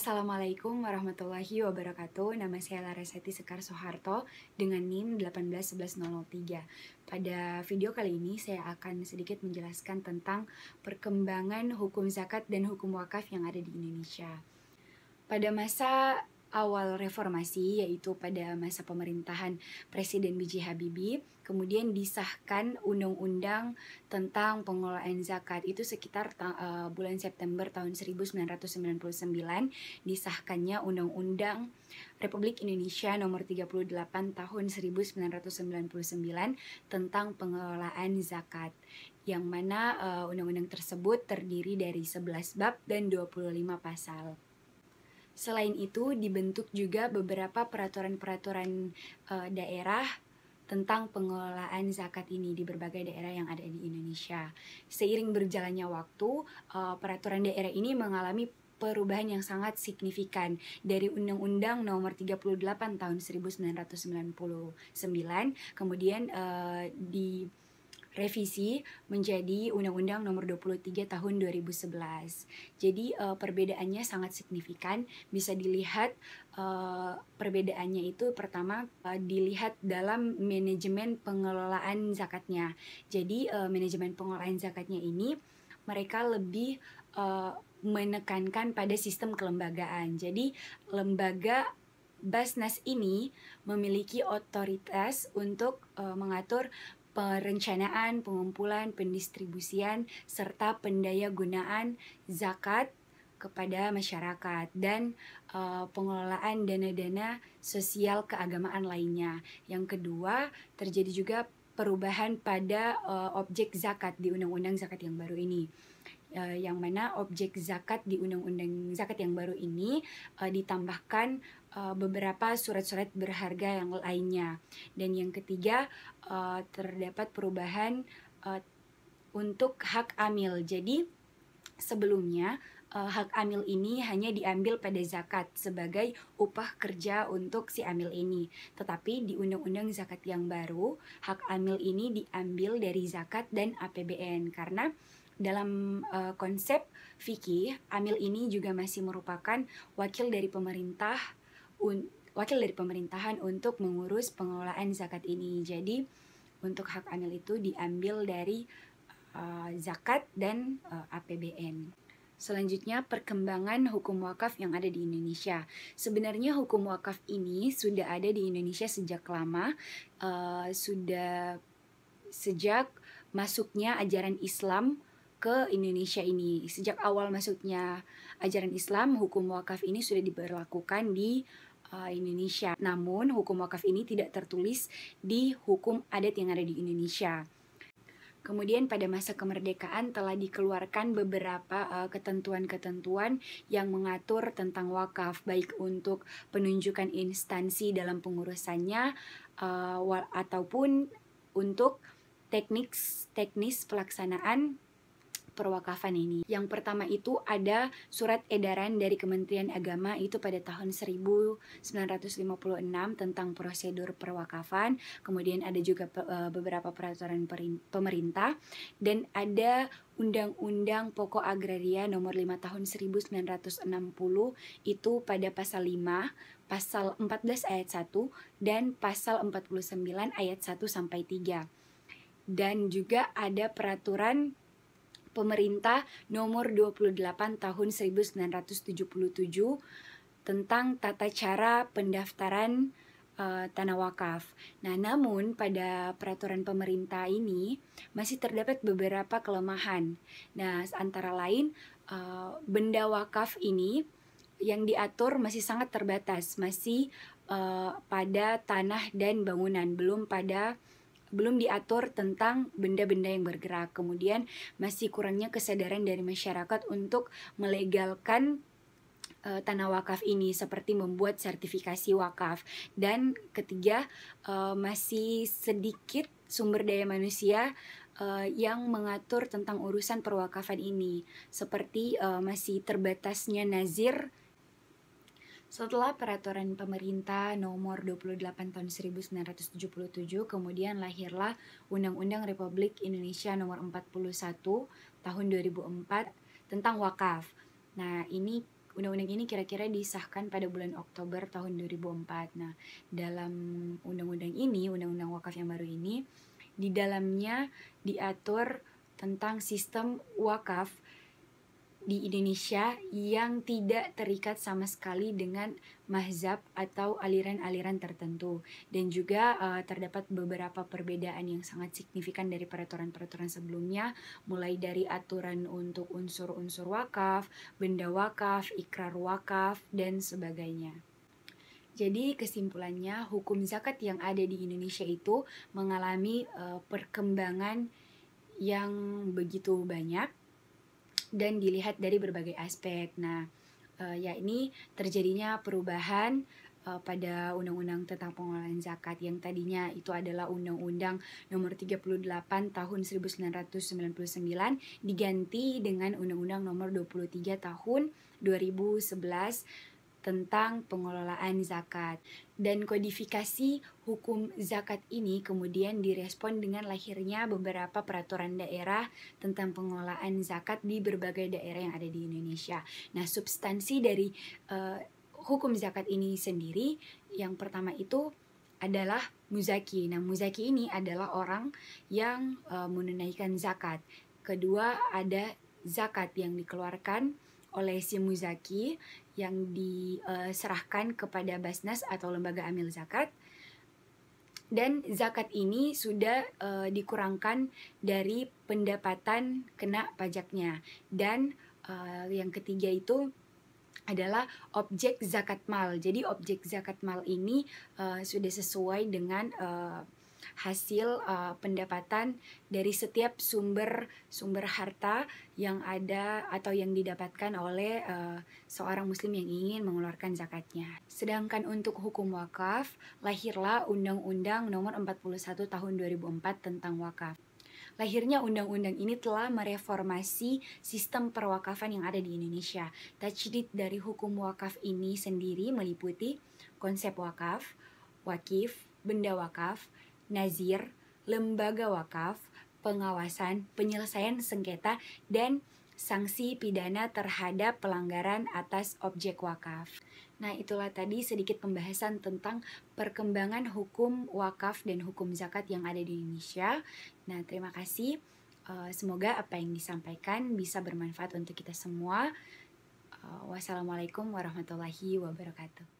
Assalamualaikum warahmatullahi wabarakatuh. Nama saya Larasati Sekar Soeharto dengan NIM 1811003. Pada video kali ini saya akan sedikit menjelaskan tentang perkembangan hukum zakat dan hukum wakaf yang ada di Indonesia. Pada masa awal reformasi, yaitu pada masa pemerintahan Presiden B.J. Habibie, kemudian disahkan undang-undang tentang pengelolaan zakat. Itu sekitar bulan September tahun 1999 disahkannya Undang-Undang Republik Indonesia Nomor 38 Tahun 1999 tentang pengelolaan zakat, yang mana undang-undang tersebut terdiri dari 11 bab dan 25 pasal. Selain itu, dibentuk juga beberapa peraturan-peraturan daerah tentang pengelolaan zakat ini di berbagai daerah yang ada di Indonesia. Seiring berjalannya waktu, peraturan daerah ini mengalami perubahan yang sangat signifikan dari Undang-Undang Nomor 38 Tahun 1999, kemudian direvisi menjadi Undang-Undang Nomor 23 Tahun 2011. Jadi perbedaannya sangat signifikan. Bisa dilihat perbedaannya itu pertama dilihat dalam manajemen pengelolaan zakatnya. Jadi manajemen pengelolaan zakatnya ini mereka lebih menekankan pada sistem kelembagaan. Jadi lembaga Basnas ini memiliki otoritas untuk mengatur perencanaan, pengumpulan, pendistribusian, serta pendayagunaan zakat kepada masyarakat dan pengelolaan dana-dana sosial keagamaan lainnya. Yang kedua, terjadi juga perubahan pada objek zakat di Undang-Undang Zakat yang baru ini. Yang mana objek zakat di Undang-Undang Zakat yang baru ini ditambahkan beberapa surat-surat berharga yang lainnya. Dan yang ketiga, terdapat perubahan untuk hak amil. Jadi sebelumnya hak amil ini hanya diambil pada zakat sebagai upah kerja untuk si amil ini. Tetapi di Undang-Undang Zakat yang baru, hak amil ini diambil dari zakat dan APBN, karena dalam konsep fikih, amil ini juga masih merupakan wakil dari pemerintahan untuk mengurus pengelolaan zakat ini. Jadi untuk hak amil itu diambil dari zakat dan APBN. Selanjutnya, perkembangan hukum wakaf yang ada di Indonesia. Sebenarnya hukum wakaf ini sudah ada di Indonesia sejak lama, sudah sejak masuknya ajaran Islam ke Indonesia ini. Sejak awal masuknya ajaran Islam, hukum wakaf ini sudah diberlakukan di Indonesia. Namun, hukum wakaf ini tidak tertulis di hukum adat yang ada di Indonesia. Kemudian pada masa kemerdekaan telah dikeluarkan beberapa ketentuan-ketentuan yang mengatur tentang wakaf, baik untuk penunjukan instansi dalam pengurusannya ataupun untuk teknis pelaksanaan perwakafan ini. Yang pertama itu ada surat edaran dari Kementerian Agama itu pada tahun 1956 tentang prosedur perwakafan. Kemudian ada juga beberapa peraturan pemerintah, dan ada Undang-Undang Pokok Agraria Nomor 5 Tahun 1960 itu pada pasal 5, pasal 14 ayat 1 dan pasal 49 ayat 1 sampai 3. Dan juga ada peraturan Pemerintah Nomor 28 Tahun 1977 tentang tata cara pendaftaran tanah wakaf. Nah, namun pada peraturan pemerintah ini masih terdapat beberapa kelemahan. Nah, antara lain benda wakaf ini yang diatur masih sangat terbatas, masih pada tanah dan bangunan, belum diatur tentang benda-benda yang bergerak. Kemudian masih kurangnya kesadaran dari masyarakat untuk melegalkan tanah wakaf ini, seperti membuat sertifikasi wakaf. Dan ketiga, masih sedikit sumber daya manusia yang mengatur tentang urusan perwakafan ini, seperti masih terbatasnya nazir. Setelah peraturan pemerintah nomor 28 tahun 1977, kemudian lahirlah Undang-Undang Republik Indonesia nomor 41 tahun 2004 tentang wakaf. Nah, ini undang-undang ini kira-kira disahkan pada bulan Oktober tahun 2004. Nah, dalam undang-undang ini, undang-undang wakaf yang baru ini, di dalamnya diatur tentang sistem wakaf di Indonesia yang tidak terikat sama sekali dengan mazhab atau aliran-aliran tertentu, dan juga terdapat beberapa perbedaan yang sangat signifikan dari peraturan-peraturan sebelumnya, mulai dari aturan untuk unsur-unsur wakaf, benda wakaf, ikrar wakaf, dan sebagainya. Jadi kesimpulannya, hukum zakat yang ada di Indonesia itu mengalami perkembangan yang begitu banyak dan dilihat dari berbagai aspek. Nah, yakni terjadinya perubahan pada undang-undang tentang pengelolaan zakat yang tadinya itu adalah Undang-Undang Nomor 38 Tahun 1999 diganti dengan Undang-Undang Nomor 23 Tahun 2011 tentang pengelolaan zakat. Dan kodifikasi hukum zakat ini kemudian direspon dengan lahirnya beberapa peraturan daerah tentang pengelolaan zakat di berbagai daerah yang ada di Indonesia. Nah, substansi dari hukum zakat ini sendiri, yang pertama itu adalah muzaki. Nah, muzaki ini adalah orang yang menunaikan zakat. Kedua, ada zakat yang dikeluarkan oleh si muzaki yang diserahkan kepada Basnas atau lembaga amil zakat, dan zakat ini sudah dikurangkan dari pendapatan kena pajaknya. Dan yang ketiga itu adalah objek zakat mal. Jadi objek zakat mal ini sudah sesuai dengan hasil pendapatan dari setiap sumber harta yang ada atau yang didapatkan oleh seorang muslim yang ingin mengeluarkan zakatnya. Sedangkan untuk hukum wakaf, lahirlah Undang-Undang Nomor 41 Tahun 2004 tentang wakaf. Lahirnya undang-undang ini telah mereformasi sistem perwakafan yang ada di Indonesia. Tajdid dari hukum wakaf ini sendiri meliputi konsep wakaf, wakif, benda wakaf, nazir, lembaga wakaf, pengawasan, penyelesaian sengketa, dan sanksi pidana terhadap pelanggaran atas objek wakaf. Nah, itulah tadi sedikit pembahasan tentang perkembangan hukum wakaf dan hukum zakat yang ada di Indonesia. Nah, terima kasih. Semoga apa yang disampaikan bisa bermanfaat untuk kita semua. Wassalamualaikum warahmatullahi wabarakatuh.